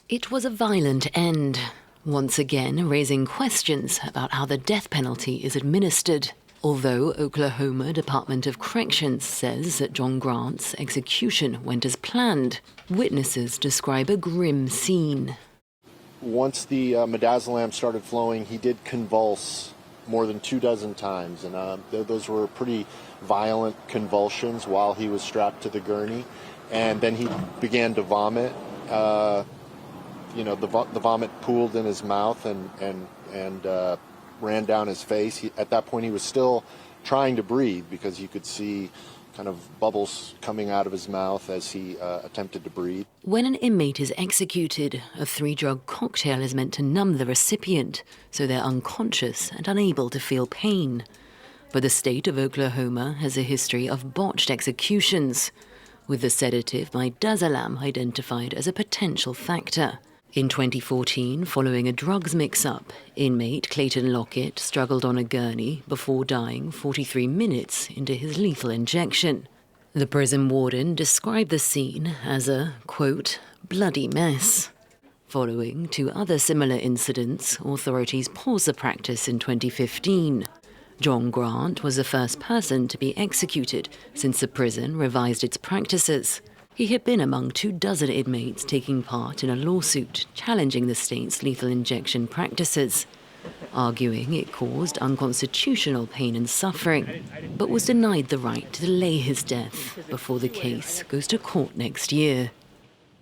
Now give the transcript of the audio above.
It was a violent end, once again raising questions about how the death penalty is administered. Although Oklahoma Department of Corrections says that John Grant's execution went as planned, witnesses describe a grim scene. Once the midazolam started flowing, he did convulse more than 24 times, and those were pretty violent convulsions while he was strapped to the gurney. And then he began to vomit. The vomit pooled in his mouth and ran down his face. At that point, he was still trying to breathe because you could see kind of bubbles coming out of his mouth as he attempted to breathe. When an inmate is executed, a 3-drug cocktail is meant to numb the recipient so they're unconscious and unable to feel pain. But the state of Oklahoma has a history of botched executions, with the sedative midazolam identified as a potential factor. In 2014, following a drugs mix-up, inmate Clayton Lockett struggled on a gurney before dying 43 minutes into his lethal injection. The prison warden described the scene as a, quote, bloody mess. Following 2 other similar incidents, authorities paused the practice in 2015. John Grant was the first person to be executed since the prison revised its practices. He had been among 24 inmates taking part in a lawsuit challenging the state's lethal injection practices, arguing it caused unconstitutional pain and suffering, but was denied the right to delay his death before the case goes to court next year.